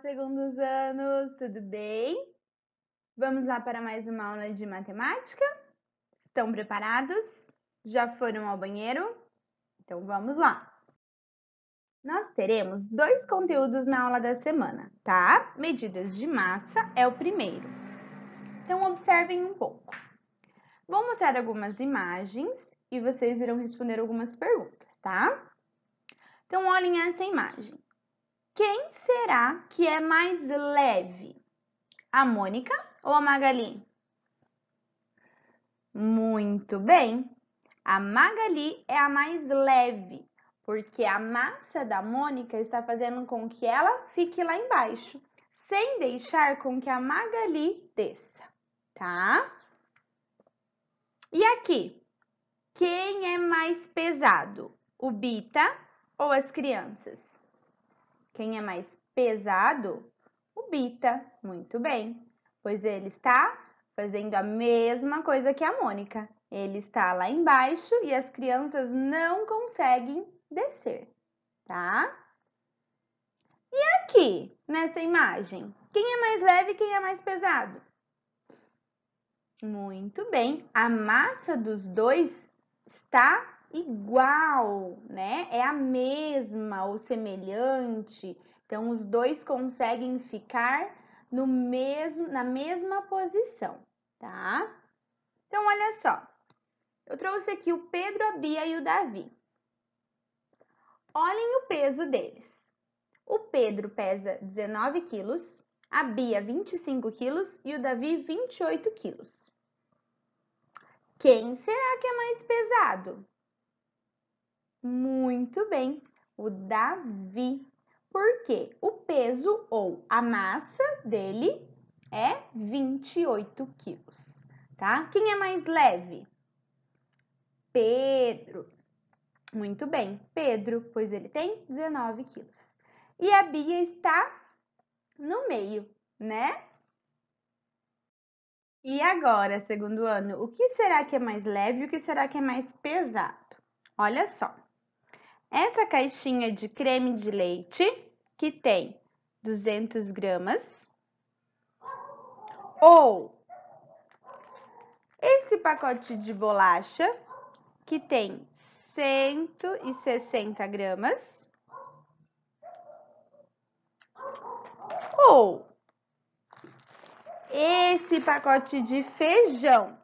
segundos anos, tudo bem? Vamos lá para mais uma aula de matemática? Estão preparados? Já foram ao banheiro? Então vamos lá! Nós teremos dois conteúdos na aula da semana, tá? Medidas de massa é o primeiro. Então observem um pouco. Vou mostrar algumas imagens e vocês irão responder algumas perguntas, tá? Então olhem essa imagem. Quem será que é mais leve? A Mônica ou a Magali? Muito bem! A Magali é a mais leve, porque a massa da Mônica está fazendo com que ela fique lá embaixo, sem deixar com que a Magali desça, tá? E aqui, quem é mais pesado? O Bita ou as crianças? Quem é mais pesado? O Bita, muito bem, pois ele está fazendo a mesma coisa que a Mônica. Ele está lá embaixo e as crianças não conseguem descer, tá? E aqui, nessa imagem, quem é mais leve e quem é mais pesado? Muito bem, a massa dos dois está igual, né? É a mesma ou semelhante. Então, os dois conseguem ficar na mesma posição, tá? Então, olha só. Eu trouxe aqui o Pedro, a Bia e o Davi. Olhem o peso deles. O Pedro pesa 19 quilos, a Bia 25 quilos e o Davi 28 quilos. Quem será que é mais pesado? Muito bem, o Davi. Por quê? O peso ou a massa dele é 28 quilos, tá? Quem é mais leve? Pedro. Muito bem, Pedro, pois ele tem 19 quilos. E a Bia está no meio, né? E agora, segundo ano, o que será que é mais leve e o que será que é mais pesado? Olha só. Essa caixinha de creme de leite, que tem 200 gramas, ou esse pacote de bolacha, que tem 160 gramas, ou esse pacote de feijão,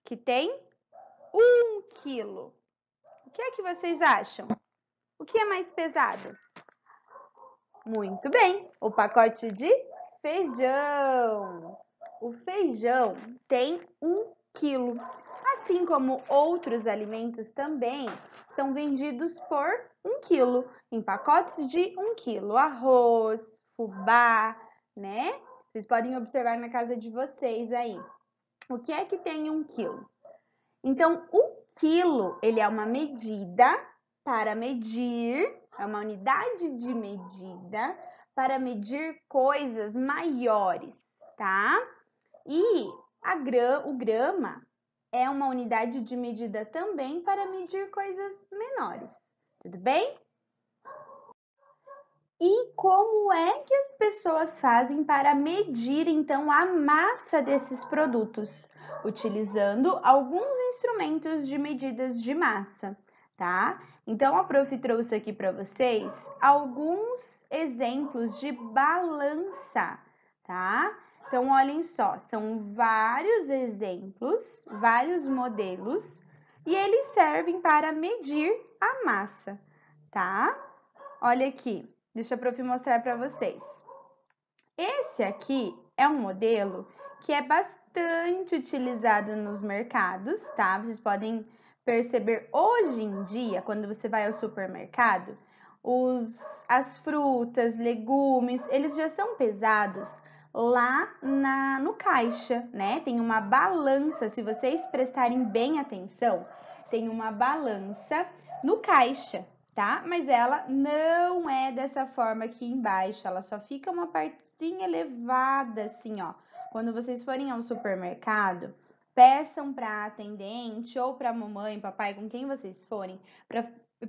que tem 1 quilo. O que é que vocês acham? O que é mais pesado? Muito bem, o pacote de feijão. O feijão tem 1 quilo, assim como outros alimentos também são vendidos por 1 quilo, em pacotes de 1 quilo. Arroz, fubá, né? Vocês podem observar na casa de vocês aí. O que é que tem 1 quilo? Então, o quilo, ele é uma medida para medir, é uma unidade de medida para medir coisas maiores, tá? E o grama é uma unidade de medida também para medir coisas menores, tudo bem? E como é que as pessoas fazem para medir, então, a massa desses produtos? Utilizando alguns instrumentos de medidas de massa, tá? Então, a prof trouxe aqui para vocês alguns exemplos de balança, tá? Então, olhem só, são vários exemplos, vários modelos, e eles servem para medir a massa, tá? Olha aqui. Deixa a prof mostrar para vocês. Esse aqui é um modelo que é bastante utilizado nos mercados, tá? Vocês podem perceber hoje em dia, quando você vai ao supermercado, as frutas, legumes, eles já são pesados lá no caixa, né? Tem uma balança, se vocês prestarem bem atenção, tem uma balança no caixa, tá? Mas ela não é dessa forma aqui embaixo, ela só fica uma partezinha elevada assim, ó. Quando vocês forem ao supermercado, peçam para atendente ou para mamãe, papai, com quem vocês forem,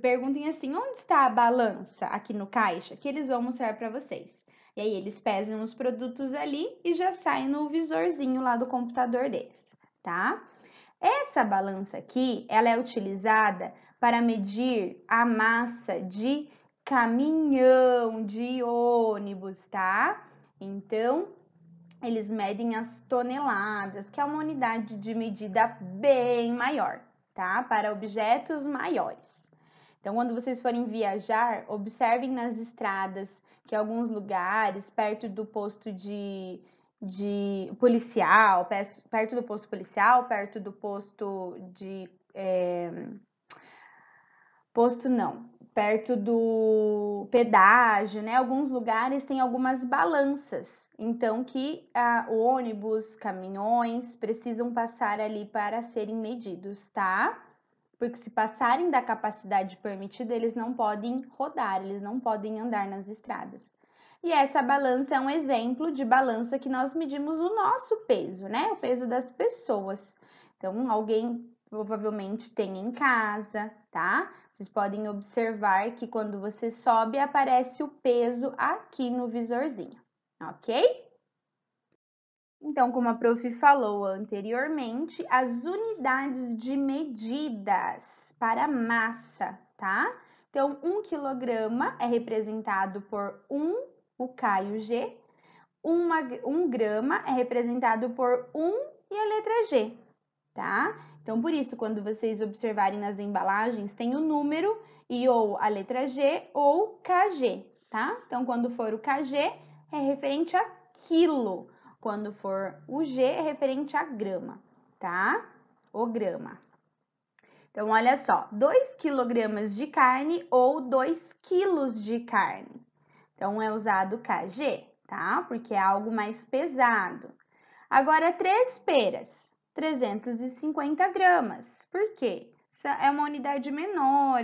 perguntem assim, onde está a balança aqui no caixa, que eles vão mostrar para vocês. E aí eles pesam os produtos ali e já sai no visorzinho lá do computador deles, tá? Essa balança aqui, ela é utilizada para medir a massa de caminhão, de ônibus, tá? Então, eles medem as toneladas, que é uma unidade de medida bem maior, tá? Para objetos maiores. Então, quando vocês forem viajar, observem nas estradas que alguns lugares, perto do posto de policial, perto do posto policial, perto do posto de. Posto não, perto do pedágio, né? Alguns lugares têm algumas balanças, então que ônibus, caminhões precisam passar ali para serem medidos, tá? Porque se passarem da capacidade permitida, eles não podem rodar, eles não podem andar nas estradas. E essa balança é um exemplo de balança que nós medimos o nosso peso, né? O peso das pessoas. Então, alguém provavelmente tem em casa, tá? Vocês podem observar que quando você sobe, aparece o peso aqui no visorzinho, ok? Então, como a prof falou anteriormente, as unidades de medidas para massa, tá? Então, 1 quilograma é representado por 1, o K e o G. 1 grama é representado por 1 e a letra G, tá? Então, por isso, quando vocês observarem nas embalagens, tem o número e ou a letra G ou KG, tá? Então, quando for o KG, é referente a quilo. Quando for o G, é referente a grama, tá? O grama. Então, olha só, 2 quilogramas de carne ou 2 quilos de carne. Então, é usado KG, tá? Porque é algo mais pesado. Agora, 3 peras, 350 gramas. Por quê? É uma unidade menor,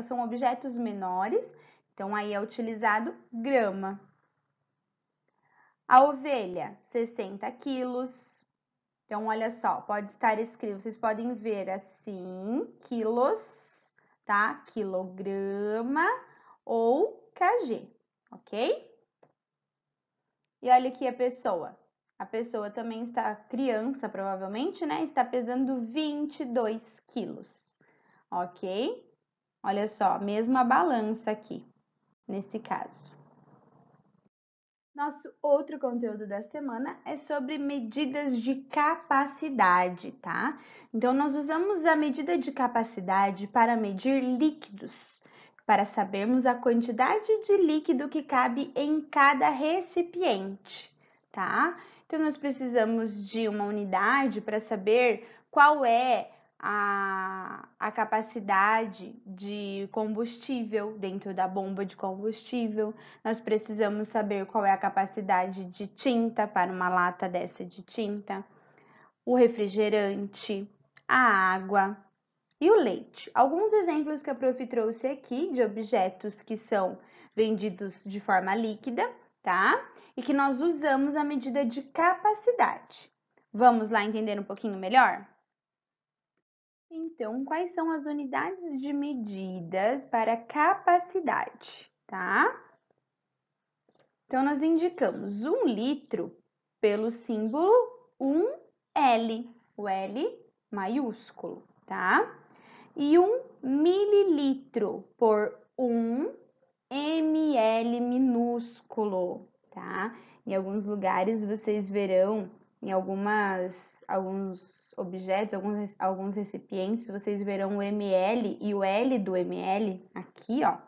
são objetos menores, então aí é utilizado grama. A ovelha, 60 quilos. Então, olha só, pode estar escrito, vocês podem ver assim, quilos, tá? Quilograma ou kg, ok? E olha aqui a pessoa. A pessoa também está, criança provavelmente, né? Está pesando 22 quilos, ok? Olha só, mesma balança aqui, nesse caso. Nosso outro conteúdo da semana é sobre medidas de capacidade, tá? Então, nós usamos a medida de capacidade para medir líquidos, para sabermos a quantidade de líquido que cabe em cada recipiente, tá? Então, nós precisamos de uma unidade para saber qual é a capacidade de combustível dentro da bomba de combustível. Nós precisamos saber qual é a capacidade de tinta para uma lata dessa de tinta, o refrigerante, a água e o leite. Alguns exemplos que a prof trouxe aqui de objetos que são vendidos de forma líquida, tá? E que nós usamos a medida de capacidade. Vamos lá entender um pouquinho melhor? Então, quais são as unidades de medida para capacidade, tá? Então, nós indicamos 1 litro pelo símbolo 1L, o L maiúsculo, tá? E 1 mililitro por 1 ml minúsculo, tá? Em alguns lugares vocês verão, em alguns objetos, alguns recipientes, vocês verão o ml e o L do ml aqui, ó,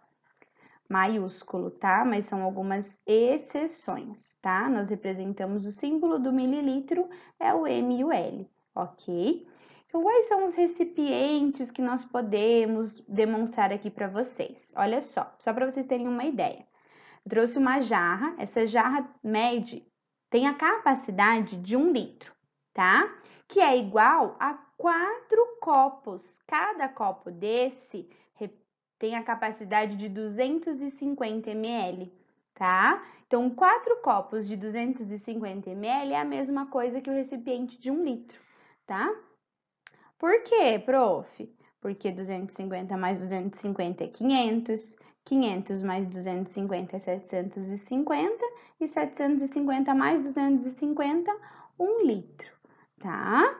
maiúsculo, tá? Mas são algumas exceções, tá? Nós representamos o símbolo do mililitro, é o M e o L, ok? Então, quais são os recipientes que nós podemos demonstrar aqui para vocês? Olha só para vocês terem uma ideia. Eu trouxe uma jarra, essa jarra tem a capacidade de 1 litro, tá? Que é igual a 4 copos. Cada copo desse tem a capacidade de 250 ml, tá? Então, 4 copos de 250 ml é a mesma coisa que o recipiente de 1 litro, tá? Por quê, prof? Porque 250 mais 250 é 500, 500 mais 250 é 750 e 750 mais 250, 1 litro, tá?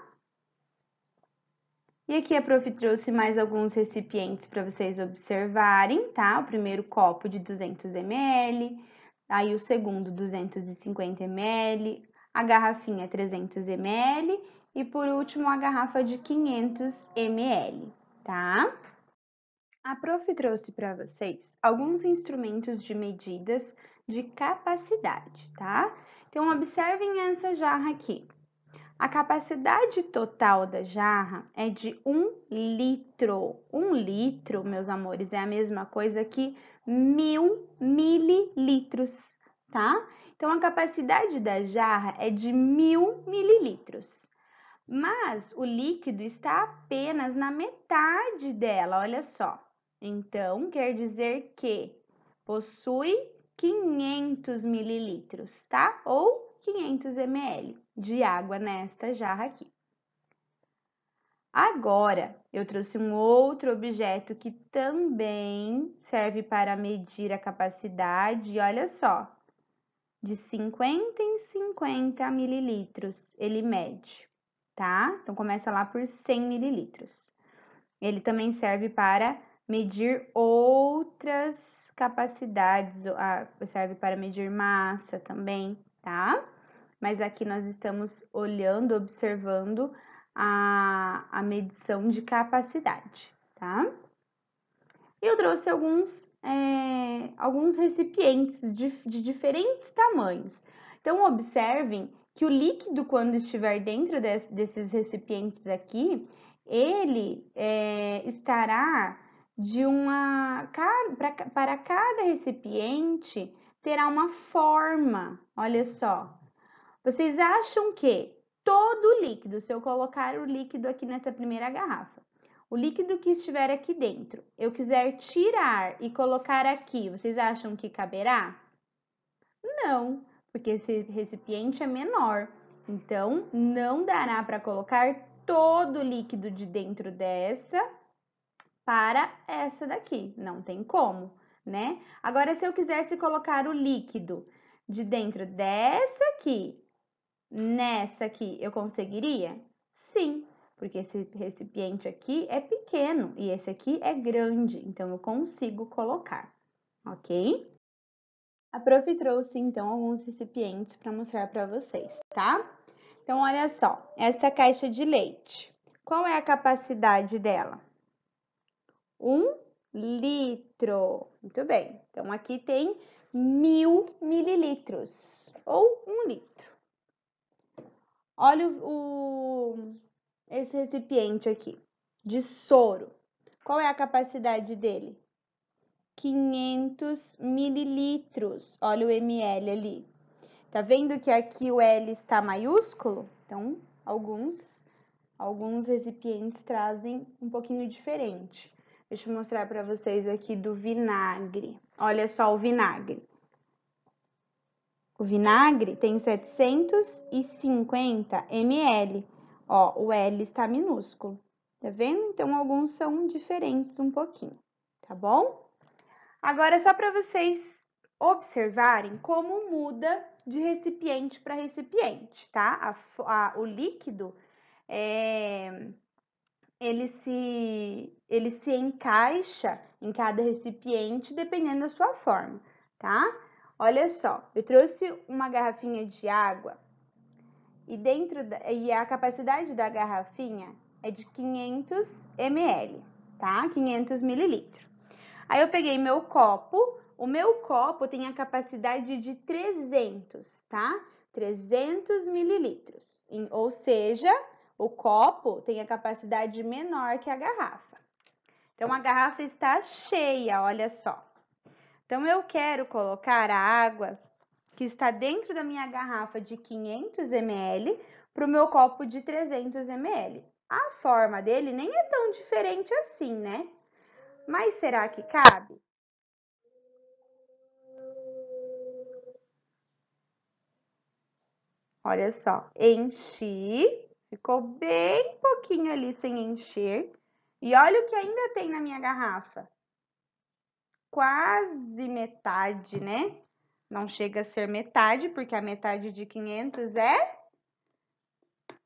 E aqui a prof trouxe mais alguns recipientes para vocês observarem, tá? O primeiro copo de 200 ml, aí o segundo 250 ml, a garrafinha 300 ml e por último a garrafa de 500 ml, tá? A prof trouxe para vocês alguns instrumentos de medidas de capacidade, tá? Então, observem essa jarra aqui. A capacidade total da jarra é de 1 litro. 1 litro, meus amores, é a mesma coisa que 1000 mililitros, tá? Então, a capacidade da jarra é de 1000 mililitros. Mas o líquido está apenas na metade dela, olha só. Então, quer dizer que possui 500 mililitros, tá? Ou 500 ml de água nesta jarra aqui. Agora, eu trouxe um outro objeto que também serve para medir a capacidade, e olha só, de 50 em 50 mililitros ele mede, tá? Então, começa lá por 100 mililitros. Ele também serve para medir outras capacidades, serve para medir massa também, tá? Mas aqui nós estamos olhando, observando a medição de capacidade, tá? Eu trouxe alguns recipientes de diferentes tamanhos. Então, observem que o líquido, quando estiver dentro desses recipientes aqui, ele estará de para cada recipiente terá uma forma. Olha só. Vocês acham que todo líquido, se eu colocar o líquido aqui nessa primeira garrafa, o líquido que estiver aqui dentro, eu quiser tirar e colocar aqui, vocês acham que caberá? Não, porque esse recipiente é menor. Então, não dará para colocar todo o líquido de dentro dessa para essa daqui. Não tem como, né? Agora, se eu quisesse colocar o líquido de dentro dessa aqui, nessa aqui, eu conseguiria? Sim, porque esse recipiente aqui é pequeno e esse aqui é grande, então eu consigo colocar, ok? A prof trouxe então alguns recipientes para mostrar para vocês, tá? Então, olha só, esta caixa de leite, qual é a capacidade dela? 1 litro. Muito bem, então aqui tem 1000 mililitros ou 1 litro. Olha esse recipiente aqui, de soro. Qual é a capacidade dele? 500 mililitros. Olha o ml ali. Tá vendo que aqui o L está maiúsculo? Então, alguns recipientes trazem um pouquinho diferente. Deixa eu mostrar para vocês aqui do vinagre. Olha só o vinagre. O vinagre tem 750 ml. Ó, o L está minúsculo. Tá vendo? Então, alguns são diferentes um pouquinho, tá bom? Agora, só para vocês observarem como muda de recipiente para recipiente, tá? O líquido, ele se encaixa em cada recipiente dependendo da sua forma, tá? Olha só, eu trouxe uma garrafinha de água e a capacidade da garrafinha é de 500 ml, tá? 500 mililitros. Aí eu peguei meu copo, o meu copo tem a capacidade de 300, tá? 300 mililitros, ou seja, o copo tem a capacidade menor que a garrafa. Então, a garrafa está cheia, olha só. Então, eu quero colocar a água que está dentro da minha garrafa de 500 ml para o meu copo de 300 ml. A forma dele nem é tão diferente assim, né? Mas será que cabe? Olha só, enchi, ficou bem pouquinho ali sem encher. E olha o que ainda tem na minha garrafa. quase metade, né? Não chega a ser metade, porque a metade de 500 é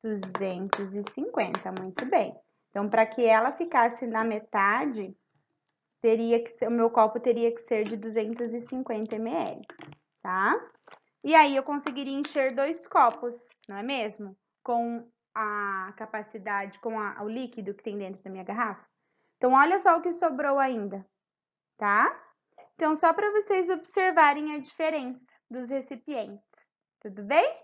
250, muito bem. Então, para que ela ficasse na metade, o meu copo teria que ser de 250 ml, tá? E aí eu conseguiria encher 2 copos, não é mesmo? Com a capacidade, com o líquido que tem dentro da minha garrafa. Então, olha só o que sobrou ainda, tá? Então, só para vocês observarem a diferença dos recipientes, tudo bem?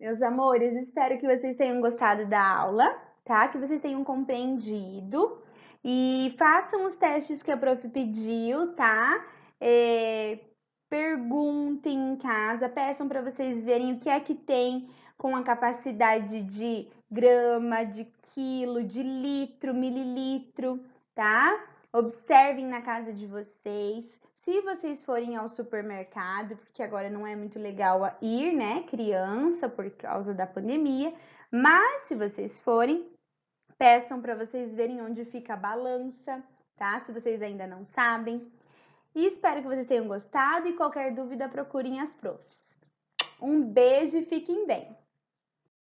Meus amores, espero que vocês tenham gostado da aula, tá? Que vocês tenham compreendido e façam os testes que a prof pediu, tá? Perguntem em casa, peçam para vocês verem o que é que tem com a capacidade de grama, de quilo, de litro, mililitro, tá? Observem na casa de vocês. Se vocês forem ao supermercado, porque agora não é muito legal ir, né, criança, por causa da pandemia, mas se vocês forem, peçam para vocês verem onde fica a balança, tá? Se vocês ainda não sabem. E espero que vocês tenham gostado e qualquer dúvida procurem as profs. Um beijo e fiquem bem!